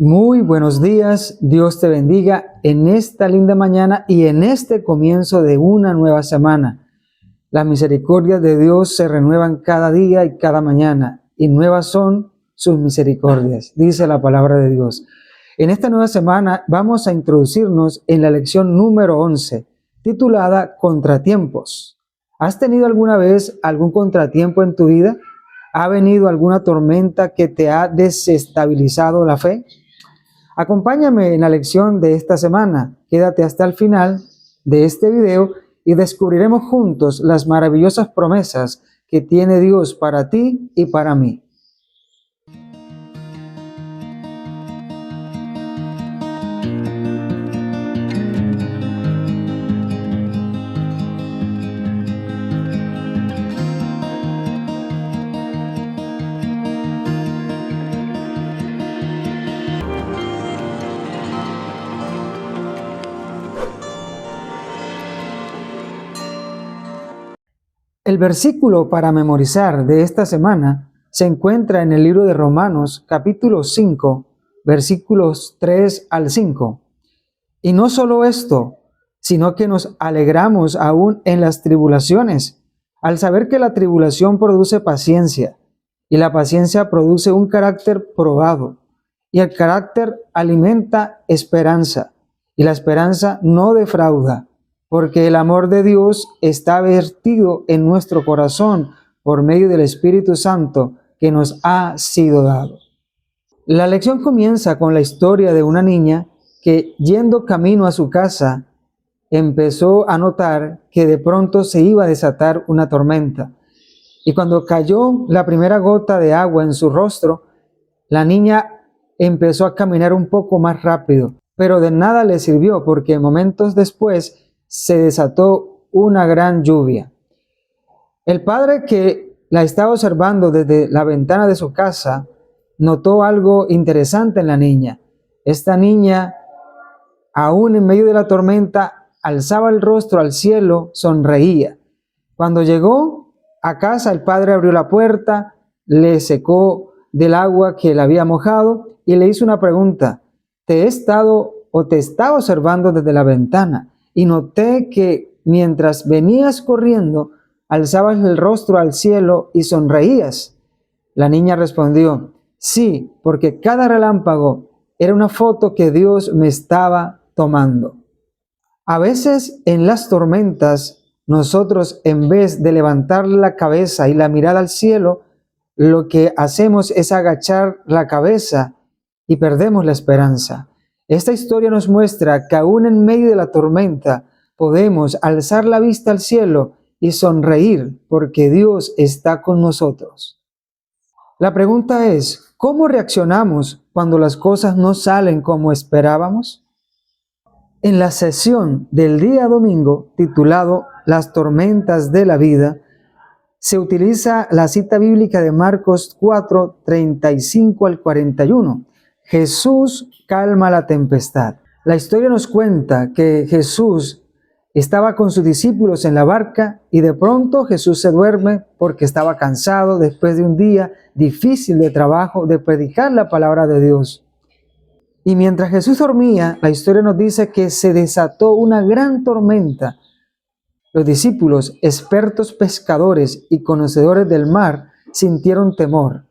Muy buenos días, Dios te bendiga en esta linda mañana y en este comienzo de una nueva semana. Las misericordias de Dios se renuevan cada día y cada mañana, y nuevas son sus misericordias, dice la palabra de Dios. En esta nueva semana vamos a introducirnos en la lección número 11, titulada Contratiempos. ¿Has tenido alguna vez algún contratiempo en tu vida? ¿Ha venido alguna tormenta que te ha desestabilizado la fe? Acompáñame en la lección de esta semana. Quédate hasta el final de este video y descubriremos juntos las maravillosas promesas que tiene Dios para ti y para mí. El versículo para memorizar de esta semana se encuentra en el libro de Romanos, capítulo 5, versículos 3 al 5. Y no solo esto, sino que nos alegramos aún en las tribulaciones, al saber que la tribulación produce paciencia, y la paciencia produce un carácter probado, y el carácter alimenta esperanza, y la esperanza no defrauda, porque el amor de Dios está vertido en nuestro corazón por medio del Espíritu Santo que nos ha sido dado. La lección comienza con la historia de una niña que, yendo camino a su casa, empezó a notar que de pronto se iba a desatar una tormenta. Y cuando cayó la primera gota de agua en su rostro, la niña empezó a caminar un poco más rápido, pero de nada le sirvió porque momentos después se desató una gran lluvia. El padre, que la estaba observando desde la ventana de su casa, notó algo interesante en la niña. Esta niña, aún en medio de la tormenta, alzaba el rostro al cielo, sonreía. Cuando llegó a casa, el padre abrió la puerta, le secó del agua que la había mojado y le hizo una pregunta. Te estaba observando desde la ventana y noté que mientras venías corriendo, alzabas el rostro al cielo y sonreías. La niña respondió, sí, porque cada relámpago era una foto que Dios me estaba tomando. A veces en las tormentas, nosotros en vez de levantar la cabeza y la mirada al cielo, lo que hacemos es agachar la cabeza y perdemos la esperanza. Esta historia nos muestra que aún en medio de la tormenta podemos alzar la vista al cielo y sonreír porque Dios está con nosotros. La pregunta es, ¿cómo reaccionamos cuando las cosas no salen como esperábamos? En la sesión del día domingo, titulado Las tormentas de la vida, se utiliza la cita bíblica de Marcos 4, 35 al 41. Jesús calma la tempestad. La historia nos cuenta que Jesús estaba con sus discípulos en la barca y de pronto Jesús se duerme porque estaba cansado después de un día difícil de trabajo, de predicar la palabra de Dios. Y mientras Jesús dormía, la historia nos dice que se desató una gran tormenta. Los discípulos, expertos pescadores y conocedores del mar, sintieron temor.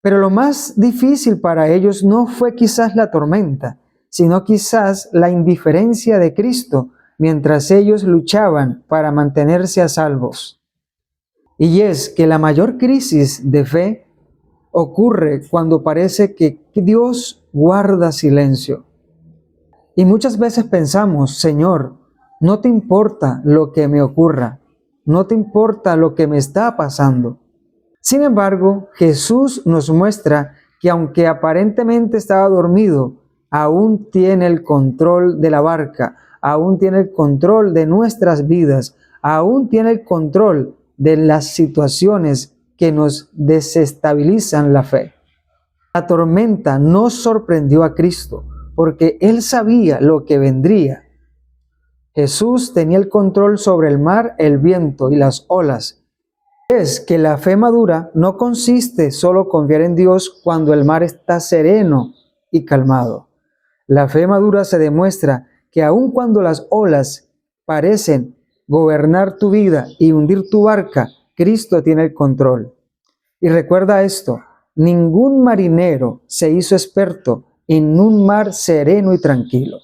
Pero lo más difícil para ellos no fue quizás la tormenta, sino quizás la indiferencia de Cristo mientras ellos luchaban para mantenerse a salvos. Y es que la mayor crisis de fe ocurre cuando parece que Dios guarda silencio. Y muchas veces pensamos, Señor, no te importa lo que me ocurra, no te importa lo que me está pasando. Sin embargo, Jesús nos muestra que aunque aparentemente estaba dormido, aún tiene el control de la barca, aún tiene el control de nuestras vidas, aún tiene el control de las situaciones que nos desestabilizan la fe. La tormenta no sorprendió a Cristo porque Él sabía lo que vendría. Jesús tenía el control sobre el mar, el viento y las olas. Es que la fe madura no consiste solo confiar en Dios cuando el mar está sereno y calmado. La fe madura se demuestra que aun cuando las olas parecen gobernar tu vida y hundir tu barca, Cristo tiene el control. Y recuerda esto, ningún marinero se hizo experto en un mar sereno y tranquilo.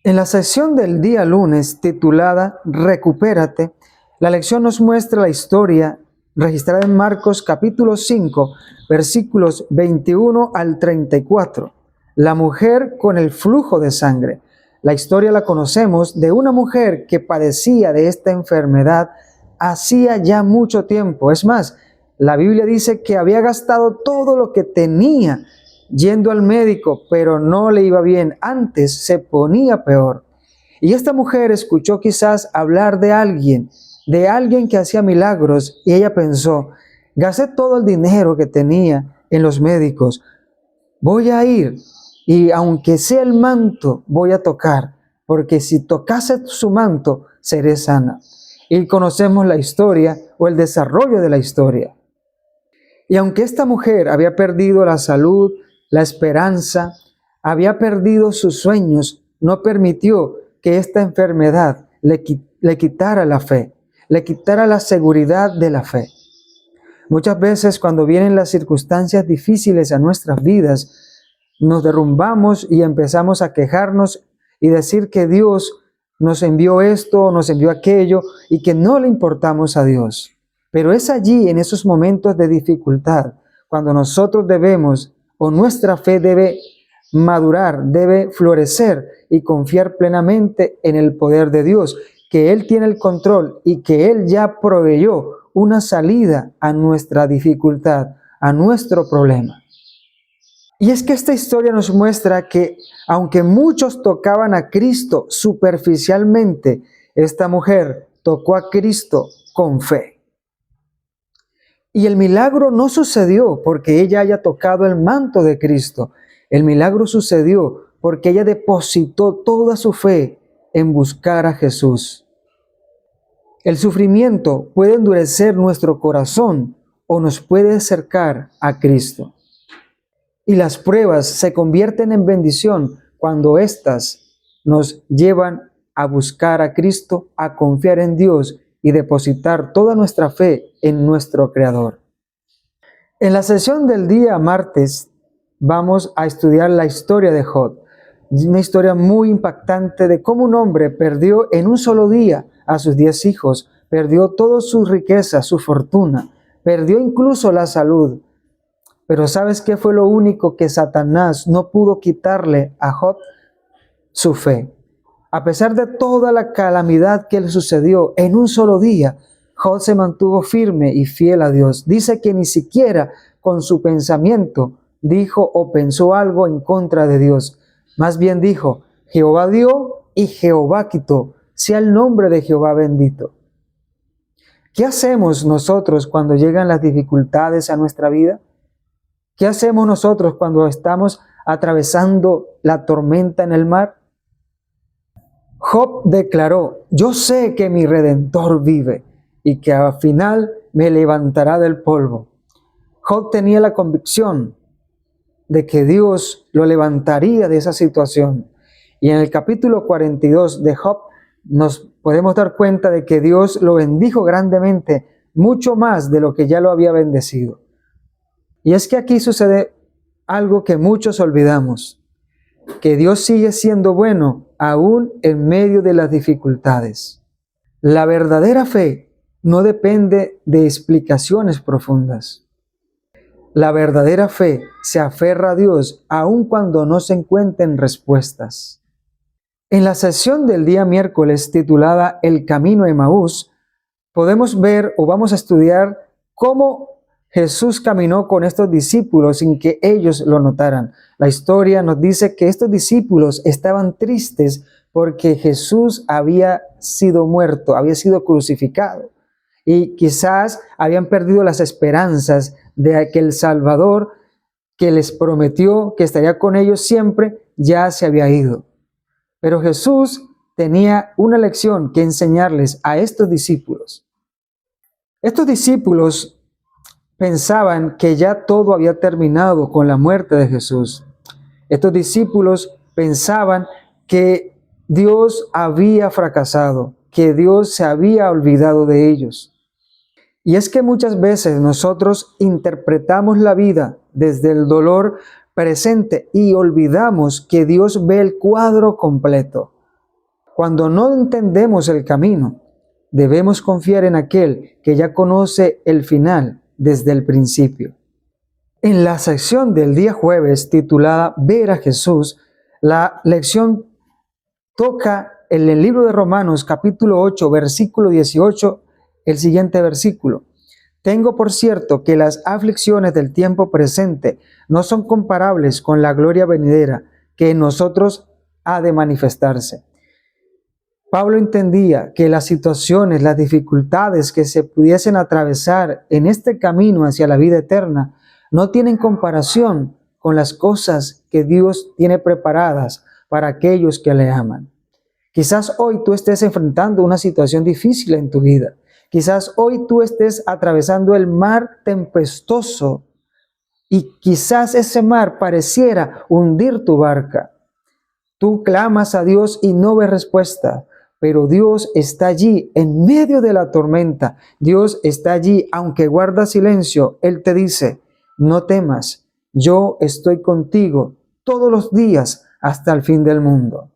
En la sección del día lunes titulada Recupérate, la lección nos muestra la historia registrada en Marcos capítulo 5, versículos 21 al 34. La mujer con el flujo de sangre. La historia la conocemos de una mujer que padecía de esta enfermedad hacía ya mucho tiempo. Es más, la Biblia dice que había gastado todo lo que tenía yendo al médico, pero no le iba bien. Antes se ponía peor. Y esta mujer escuchó quizás hablar de alguien que hacía milagros, y ella pensó, gasté todo el dinero que tenía en los médicos, voy a ir y aunque sea el manto, voy a tocar, porque si tocase su manto, seré sana. Y conocemos la historia o el desarrollo de la historia. Y aunque esta mujer había perdido la salud, la esperanza, había perdido sus sueños, no permitió que esta enfermedad le quitara la fe, le quitara la seguridad de la fe. Muchas veces cuando vienen las circunstancias difíciles a nuestras vidas, nos derrumbamos y empezamos a quejarnos y decir que Dios nos envió esto, nos envió aquello y que no le importamos a Dios. Pero es allí, en esos momentos de dificultad, cuando nosotros debemos, o nuestra fe debe madurar, debe florecer y confiar plenamente en el poder de Dios, que Él tiene el control y que Él ya proveyó una salida a nuestra dificultad, a nuestro problema. Y es que esta historia nos muestra que, aunque muchos tocaban a Cristo superficialmente, esta mujer tocó a Cristo con fe. Y el milagro no sucedió porque ella haya tocado el manto de Cristo. El milagro sucedió porque ella depositó toda su fe en buscar a Jesús. El sufrimiento puede endurecer nuestro corazón o nos puede acercar a Cristo. Y las pruebas se convierten en bendición cuando éstas nos llevan a buscar a Cristo, a confiar en Dios y depositar toda nuestra fe en nuestro Creador. En la sesión del día martes vamos a estudiar la historia de Job. Una historia muy impactante de cómo un hombre perdió en un solo día a sus 10 hijos, perdió todas sus riquezas, su fortuna, perdió incluso la salud. Pero ¿sabes qué fue lo único que Satanás no pudo quitarle a Job? Su fe. A pesar de toda la calamidad que le sucedió en un solo día, Job se mantuvo firme y fiel a Dios. Dice que ni siquiera con su pensamiento dijo o pensó algo en contra de Dios. Más bien dijo, Jehová dio y Jehová quitó. Sea el nombre de Jehová bendito. ¿Qué hacemos nosotros cuando llegan las dificultades a nuestra vida? ¿Qué hacemos nosotros cuando estamos atravesando la tormenta en el mar? Job declaró, yo sé que mi Redentor vive y que al final me levantará del polvo. Job tenía la convicción de que Dios lo levantaría de esa situación. Y en el capítulo 42 de Job nos podemos dar cuenta de que Dios lo bendijo grandemente, mucho más de lo que ya lo había bendecido. Y es que aquí sucede algo que muchos olvidamos, que Dios sigue siendo bueno aún en medio de las dificultades. La verdadera fe no depende de explicaciones profundas. La verdadera fe se aferra a Dios aun cuando no se encuentren respuestas. En la sesión del día miércoles titulada El Camino a Emaús, podemos ver o vamos a estudiar cómo Jesús caminó con estos discípulos sin que ellos lo notaran. La historia nos dice que estos discípulos estaban tristes porque Jesús había sido muerto, había sido crucificado. Y quizás habían perdido las esperanzas de que el Salvador que les prometió que estaría con ellos siempre, ya se había ido. Pero Jesús tenía una lección que enseñarles a estos discípulos. Estos discípulos pensaban que ya todo había terminado con la muerte de Jesús. Estos discípulos pensaban que Dios había fracasado, que Dios se había olvidado de ellos. Y es que muchas veces nosotros interpretamos la vida desde el dolor presente y olvidamos que Dios ve el cuadro completo. Cuando no entendemos el camino, debemos confiar en aquel que ya conoce el final desde el principio. En la sección del día jueves titulada Ver a Jesús, la lección toca en el libro de Romanos capítulo 8, versículo 18, el siguiente versículo. Tengo por cierto que las aflicciones del tiempo presente no son comparables con la gloria venidera que en nosotros ha de manifestarse. Pablo entendía que las situaciones, las dificultades que se pudiesen atravesar en este camino hacia la vida eterna no tienen comparación con las cosas que Dios tiene preparadas para aquellos que le aman. Quizás hoy tú estés enfrentando una situación difícil en tu vida. Quizás hoy tú estés atravesando el mar tempestuoso y quizás ese mar pareciera hundir tu barca. Tú clamas a Dios y no ves respuesta, pero Dios está allí en medio de la tormenta. Dios está allí, aunque guarda silencio. Él te dice, no temas, yo estoy contigo todos los días hasta el fin del mundo.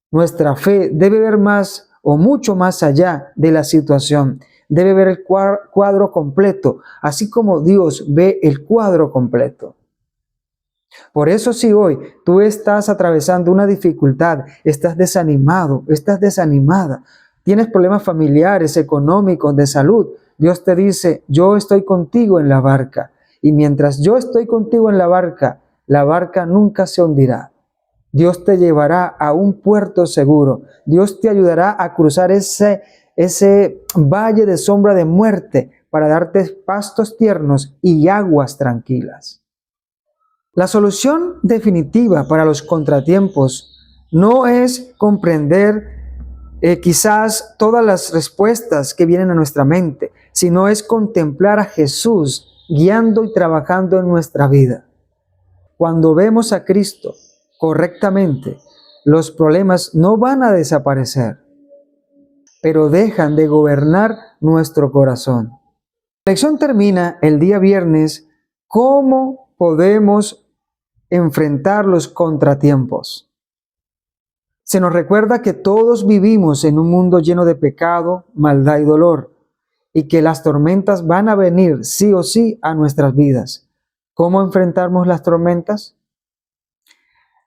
Nuestra fe debe ver más o mucho más allá de la situación. Debe ver el cuadro completo, así como Dios ve el cuadro completo. Por eso si hoy tú estás atravesando una dificultad, estás desanimado, estás desanimada, tienes problemas familiares, económicos, de salud, Dios te dice, yo estoy contigo en la barca. Y mientras yo estoy contigo en la barca nunca se hundirá. Dios te llevará a un puerto seguro. Dios te ayudará a cruzar ese valle de sombra de muerte para darte pastos tiernos y aguas tranquilas. La solución definitiva para los contratiempos no es comprender quizás todas las respuestas que vienen a nuestra mente, sino es contemplar a Jesús guiando y trabajando en nuestra vida. Cuando vemos a Cristo correctamente, los problemas no van a desaparecer, pero dejan de gobernar nuestro corazón. La lección termina el día viernes. ¿Cómo podemos enfrentar los contratiempos? Se nos recuerda que todos vivimos en un mundo lleno de pecado, maldad y dolor, y que las tormentas van a venir sí o sí a nuestras vidas. ¿Cómo enfrentamos las tormentas?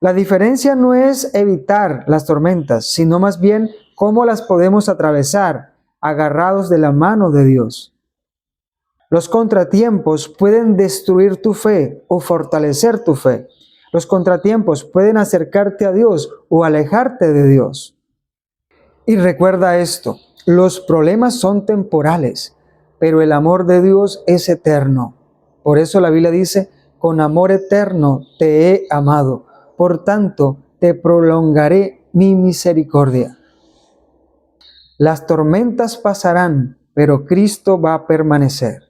La diferencia no es evitar las tormentas, sino más bien cómo las podemos atravesar agarrados de la mano de Dios. Los contratiempos pueden destruir tu fe o fortalecer tu fe. Los contratiempos pueden acercarte a Dios o alejarte de Dios. Y recuerda esto, los problemas son temporales, pero el amor de Dios es eterno. Por eso la Biblia dice, con amor eterno te he amado. Por tanto, te prolongaré mi misericordia. Las tormentas pasarán, pero Cristo va a permanecer.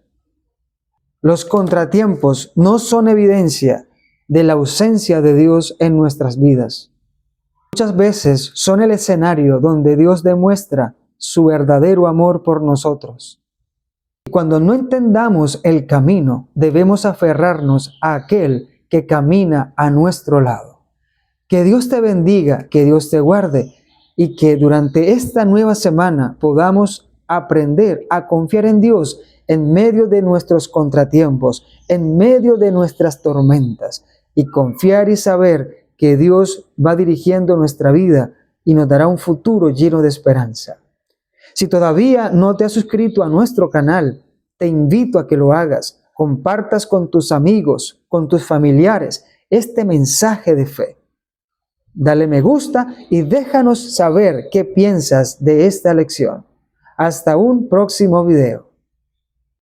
Los contratiempos no son evidencia de la ausencia de Dios en nuestras vidas. Muchas veces son el escenario donde Dios demuestra su verdadero amor por nosotros. Y cuando no entendamos el camino, debemos aferrarnos a aquel que camina a nuestro lado. Que Dios te bendiga, que Dios te guarde y que durante esta nueva semana podamos aprender a confiar en Dios en medio de nuestros contratiempos, en medio de nuestras tormentas, y confiar y saber que Dios va dirigiendo nuestra vida y nos dará un futuro lleno de esperanza. Si todavía no te has suscrito a nuestro canal, te invito a que lo hagas, compartas con tus amigos, con tus familiares, este mensaje de fe. Dale me gusta y déjanos saber qué piensas de esta lección. Hasta un próximo video.